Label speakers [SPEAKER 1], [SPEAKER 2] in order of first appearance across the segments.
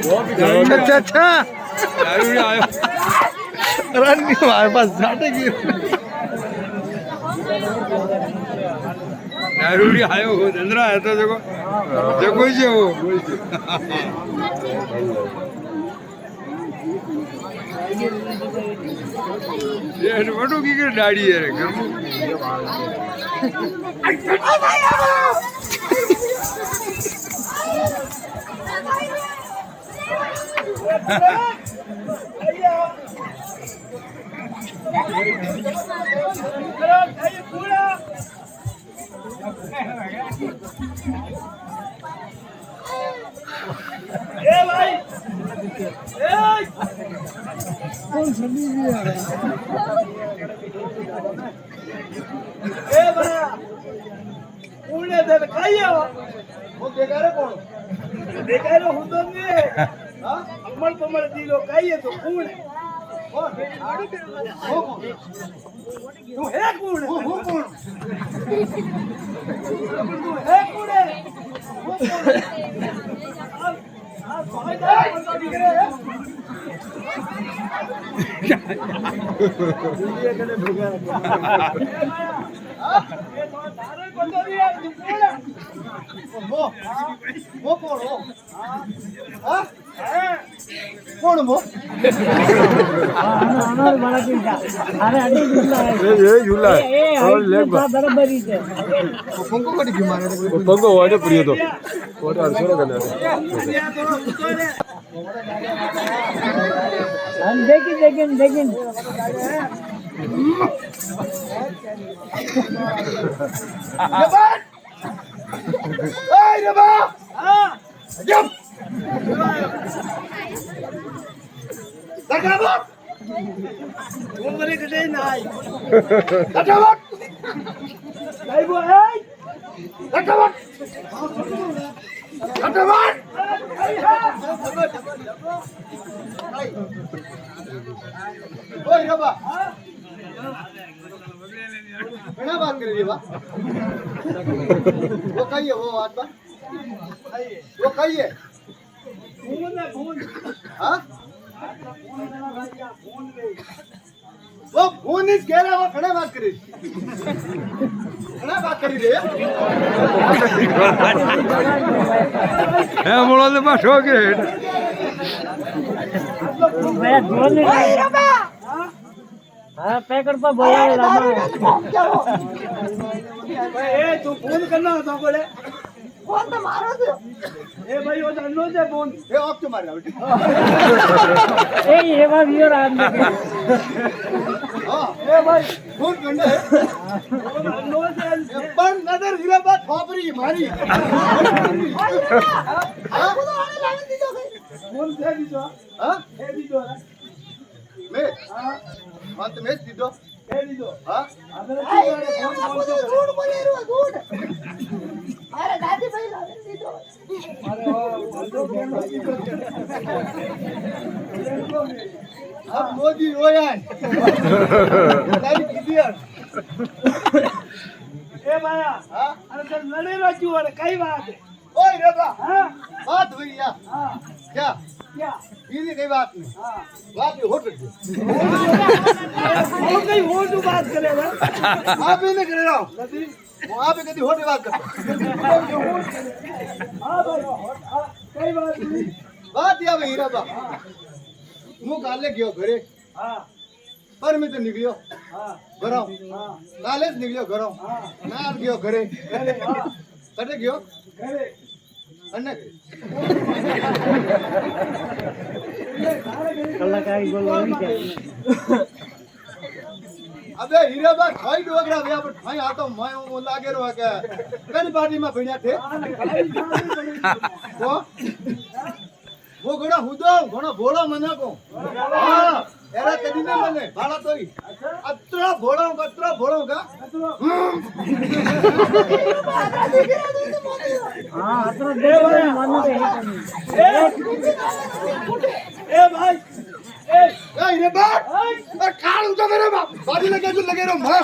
[SPEAKER 1] अच्छा अच्छा रन हमारे पास जाटेगी
[SPEAKER 2] रूढ़ी आयो हो चंद्रा है तो देखो देखो ही वो ये बड़ो की दाढ़ी है रे घर
[SPEAKER 3] अमल पमल दिलो काई तो कौन है तू है कौन हो कौन तू है कौन है आप भाई जा बंदा दिख रहे हैं ये कने भगा ये तो तारे बंदा दिया तू कौन है वो कौन हो हां कौन वो अनार बड़ा चिंता अरे अड्डी झूला है
[SPEAKER 2] ये झूला है और लेग
[SPEAKER 3] बराबर ही है
[SPEAKER 1] पंको कटी क्यों मारे
[SPEAKER 2] पंगो वाले प्रिय तो और अर्शोरा करने
[SPEAKER 3] हम देखें ओए रे बा हां जब लगावत वो मरे कटे नहीं लगावत नहीं वो है लगावत लगावत ओए रे बा क्या बात कर रही है बा वो कहिए वो बात बा वो कहिए हाँ वो फोन इस कह रहा वो खड़ा बात करी रे
[SPEAKER 2] है बोला तो बस हो गए
[SPEAKER 3] हाँ पैकेट पर बोला ए तू फोन करना था बोले फोन तो मारो दे ए भाई वो जानलो से फोन ए ऑफ क्यों मार रहा बेटी ए ये बात ये रात में हां ए भाई फोन करना है वो जानलो से पर नजर गिरा बात खोपरी मारी हां वो तो आने लाने दीजो फोन दे दीजो हां दे दीजो मैं हां तो मैं दीजो दे दीजो हां अरे झूठ बोले रो झूठ अरे दादी भाई लाने दीजो अरे अब मोदी रोया दादी किधर ए माया हां अरे तो लड़े रो क्यों अरे कई बात है ओए रे बा हां बात हुई या हां क्या ये कई बात नहीं हां बात ही होट हो गई हो जो बात करेगा आप ही नहीं करे रहो नदी वो आप ही कभी होट बात कर हां भाई कई बात नहीं बात या हीरा बा मु काले गयो घरे हां पर में तो निकलियो हां घरो हां काले से निकलियो घरो हां ना गयो घरे हां कटे गयो घरे अन्ना कलाकारी बोलवानी चाहिए अबे हीरा बा खाई डोगरा बे अब खाई आ तो मैं लागे रो के कन पार्टी में भैया थे वो घोड़ा हुदो घोड़ा बोलो मने को हां एरा कदी ने मने भाड़ा तोई अतरा बोलो का हां अतरा दे मने ए भाई रे बाप काल उठा मेरे बाप बाजी लगे रो मां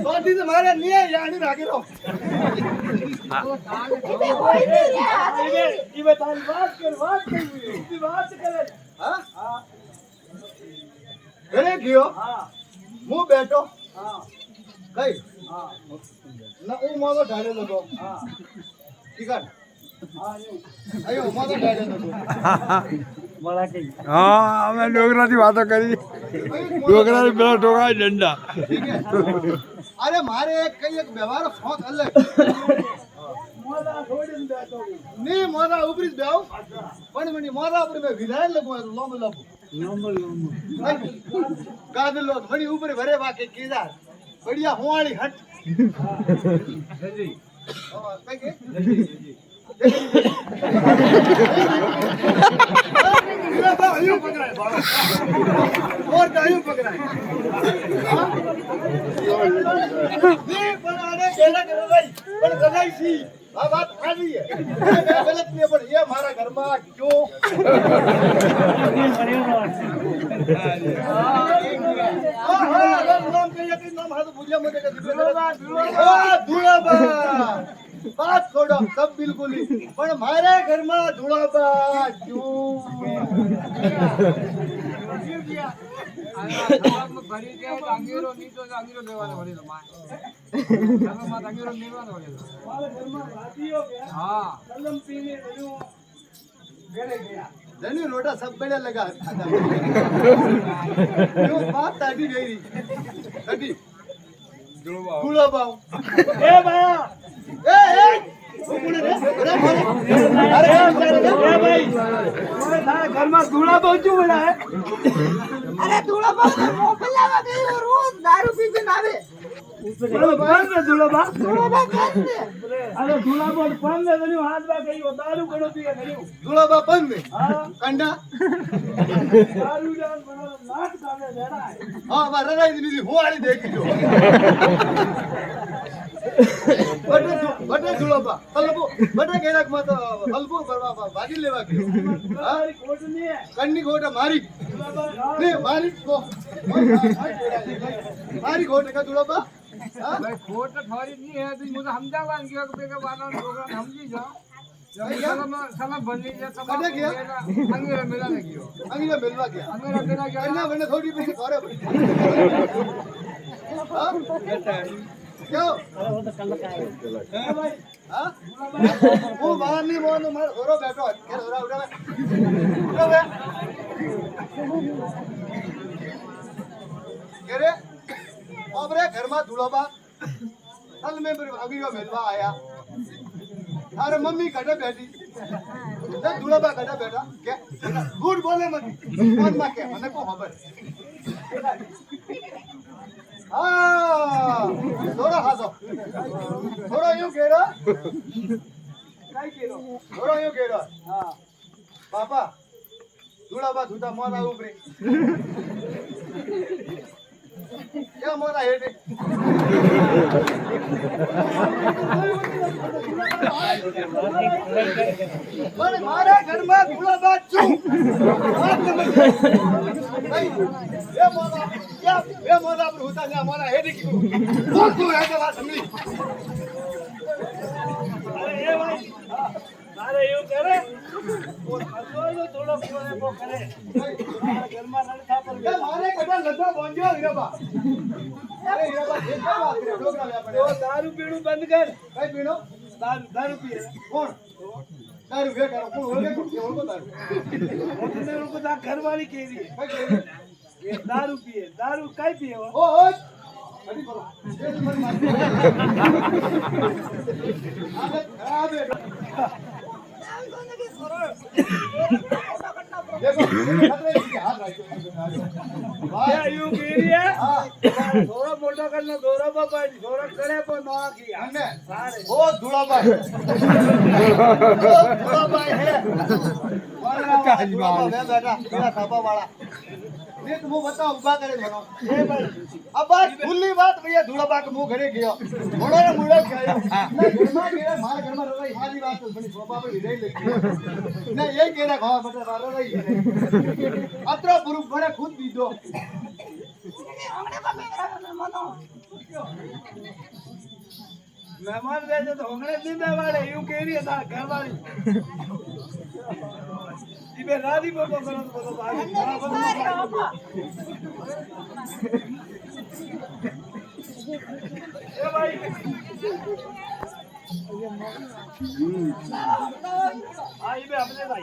[SPEAKER 3] बाजी से मारे नहीं है यानी रागे रो ये बता बात कर हां घरे गयो हां मु बैठो हां कई हां ना ओ मारो ढाले लगो हां ठीक है हां आयो मारो ढाले लगो मला के
[SPEAKER 2] हाँ हमें डोगरा की बातों करी डोगरा ने मेरा डोगा डंडा
[SPEAKER 3] ठीक है अरे मारे कई एक व्यवहार बहुत अलग मोदा छोड़ीन बैठो नहीं मोदा ऊपरी बेओ पण मनी मोदा ऊपर में विधान लगो लोम कादल लो मनी ऊपर भरे वाके कीजार बढ़िया होवाली हट जी कई के आयु पकड़ाए और आयु पकड़ाए नहीं बनाने केला कर भाई पर गदाई सी बात खाली है मैं गलत नहीं पर ये हमारा घर में क्यों नाम के यकीन नाम हाथ भूलिया मुझे का धूलाबा बात छोड़ो सब बिल्कुल ही पर हमारे घर में धूलाबा क्यों
[SPEAKER 1] ભરી જાય તો અંગીરો નીચો અંગીરો દેવાનો વળેલો માં માં અંગીરો લેવાનો વળેલો મારા ઘરમાં રાતીઓ ગયા હા કલમ પીને બધું ઘરે ગયા
[SPEAKER 3] धनी रोटा सब बढ़िया लगा क्यों बात ताड़ी गई ताड़ी गुड़ा बाव ए भाया ए कोने रे अरे भाई तुम्हारे थारे घर में गुड़ा बाव क्यों बना है
[SPEAKER 4] अरे दूल्हा बाप मोकलावा गई और रोज दारू पी के नावे
[SPEAKER 3] बंद है दूल्हा बाव
[SPEAKER 4] दूल्हा बाप बंद है
[SPEAKER 3] अरे दूल्हा बाव बंद है नहीं हाथ में गई वो दारू करो पिए नहीं दूल्हा बाव बंद है हां कंडा दारू जान बना नाट काले बेड़ा है हां मारा नहीं दी हो वाली देख लो बटे दूल्हा बाव हलबो बटे गेरक मत हलबो बरवा बाजी लेवा के हां कोट नहीं है कन्नी कोट मारी नहीं मारी को मारी कोट का दूल्हा बाव
[SPEAKER 1] ભાઈ ખોટ ઠરી ની હે તું મને સમજાવવા કે કે વાનો પ્રોગ્રામ સમજી જા સલામ બની जा तो
[SPEAKER 3] कटे गया
[SPEAKER 1] अंगेरा मेला लगियो
[SPEAKER 3] अंगीरा मिलवा गया
[SPEAKER 1] अंगेरा मेला गया
[SPEAKER 3] अन्ना बने थोड़ी पैसे करे हां क्यों हां वो बाहर नहीं वो मार होरो बैठो के होरा उठा उठा के रे ओबरे घर में धुलोबा कल में अगीरो मिलवा आया अरे मम्मी कटे बैठी तो धुलोबा कटे बैठा क्या गुड बोले मत फोन में क्या मने को खबर हां थोड़ा हासो थोड़ा यूं केरा काय केरो थोड़ा यूं केरा हां पापा धुलोबा धुता मोरा ऊपरी क्या मोरा हेड अरे मारे घर में धूला बात चू ये मोरा पर होता है मोरा हेड क्यों बोल तू ऐसे बात समझी अरे ये भाई अरे यूं करे और हसो थोड़ा पूरे वो करे घर में लड़का पर मारे कटा लड्डा बोंजो रे बा अरे रे बा देखा बात रे डोगरा ले पड़े ओ दारू पीणू बंद कर कई पीणो दारू पिए कौन दारू वे करो कौन होगे कौन के बोल दारू उतने उनको दा घर वाली कह रही है ये दारू पिए दारू काई पिए ओ अभी करो ये मन मार खराब है देखो खतरे की हाथ रखो क्या यूं की है थोड़ा मोटा करना दोरा बाबा थोड़ा करे पर ना की हमने ओ धुला भाई है वाला बेटा मेरा खापा वाला ये तो वो बताओ उबा करे भरो ए भाई अब बात खुली बात भैया धूड़ा बाक मुंह घरे गयो घोड़ो ने मुड़ो खायो ना घर में गेला मार घर में रही हाजी बात तो बड़ी सोपा पे हिरे लेके ना ये केरा खा बटे मारो रही अतरो पुरु बड़े खुद दीदो मेहमान दे तो होंगड़े दीदे वाले यूं केरी था घर वाली इबे रादी बोलो करो तो ए भाई आई बे अपने भाई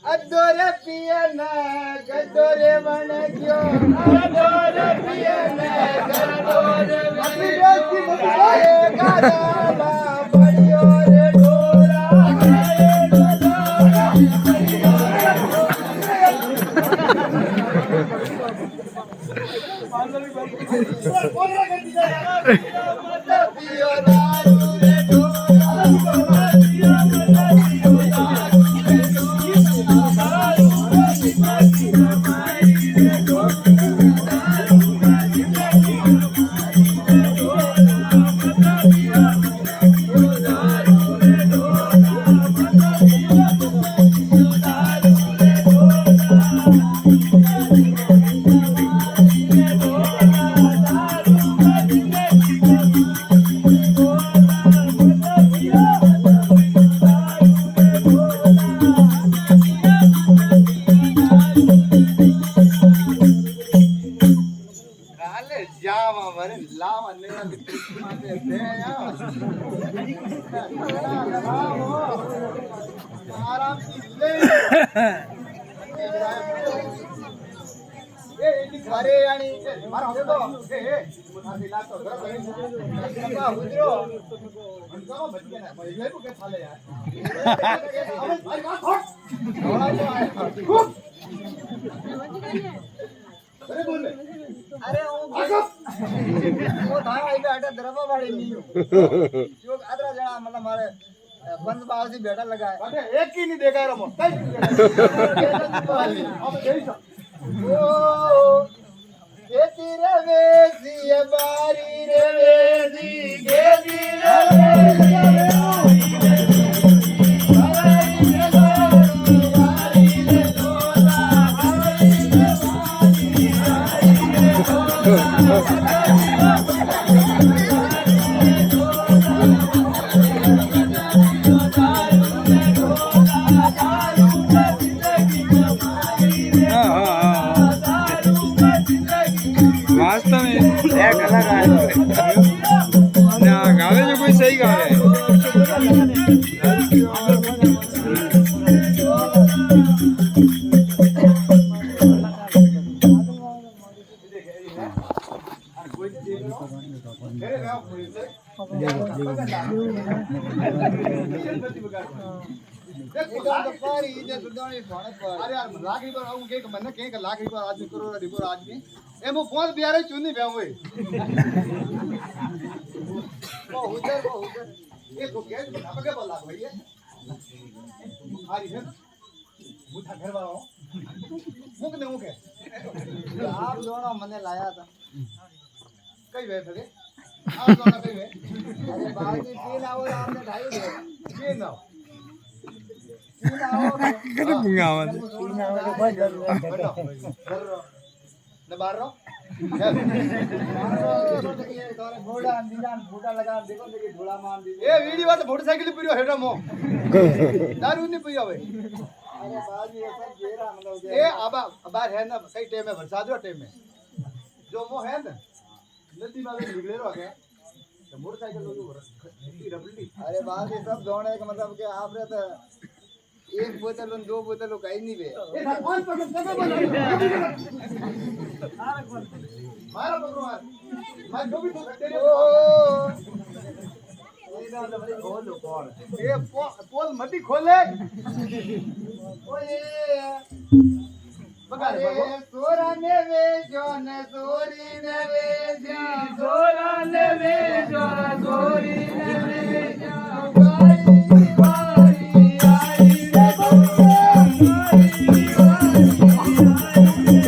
[SPEAKER 3] अदोरे पियना गदोरे मन क्यों अदोरे पियना गदोरे मन गाना बड़ियो रे डोरा अरे वो था आई बैठा दरवा वाले नहीं जो आदरा जना मतलब हमारे बंद बाल से बैठा लगा है अरे एक ही नहीं देखा रमो अब जैसा ओ गेती रवेसी बारी रवेसी गेती
[SPEAKER 2] वास्तव में एक अलग है ना गावे जो कोई सही गावे
[SPEAKER 3] अरे यार लाख रुपया आऊं के मन के लाख रुपया आदमी करोड़ रुपया आदमी ए मो फोन बियारे चुनी भे ओए वो उधर ये को के बता के बोला भैया हारी है मुठा घर वाला मुक ने मुके आप दोनों मने लाया था कई वे थे आप दोनों कई वे अरे बाजी 3 आवर आपने ढाई दे 3 आओ
[SPEAKER 2] कदे पुंगावन
[SPEAKER 3] न बार रो तोरे घोड़ा निजान फूटा लगा देखो देखी धोला मान दी ए वीडियो तो मोटरसाइकिल पियो हेडो मो दारू नहीं पियो भाई अरे बाजी ये सब जेरा मतलब ए आबा बाहर है ना कई टाइम में बरसा दो टाइम में जो मो है ना नदी में निकले रो गए तो मोटरसाइकिल लोग रबड़ी अरे बाजी सब दोने का मतलब के आप रे तो एक बोतल और 2 बोतल कहीं नहीं बे ए कौन पकड़ कब बोला मारा पकड़ो मार जो भी तो तेरे ओ ये ना तो बड़ी खोल कौन ये पोल मती खोले ओए बगा रे सोरा ने वे जोन सोरी ने वे जा सोरा ने वे जोन सोरी ने वे जा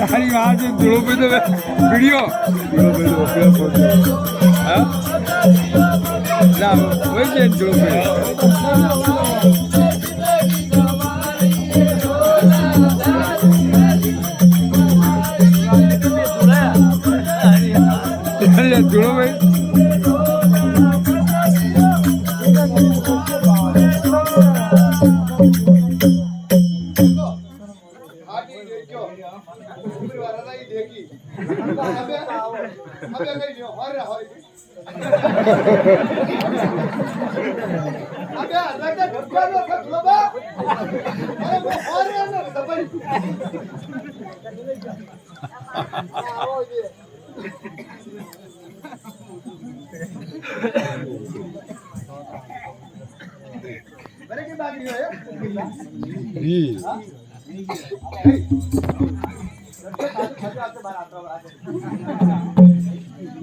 [SPEAKER 2] तारी आज जुड़ो पे तो वीडियो हाँ ना वही चेंज जुड़ो पे जुड़ो भाई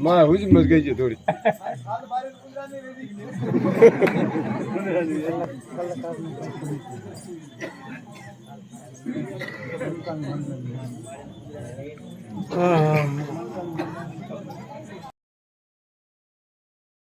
[SPEAKER 2] माँ हुई मच गई थोड़ी हाँ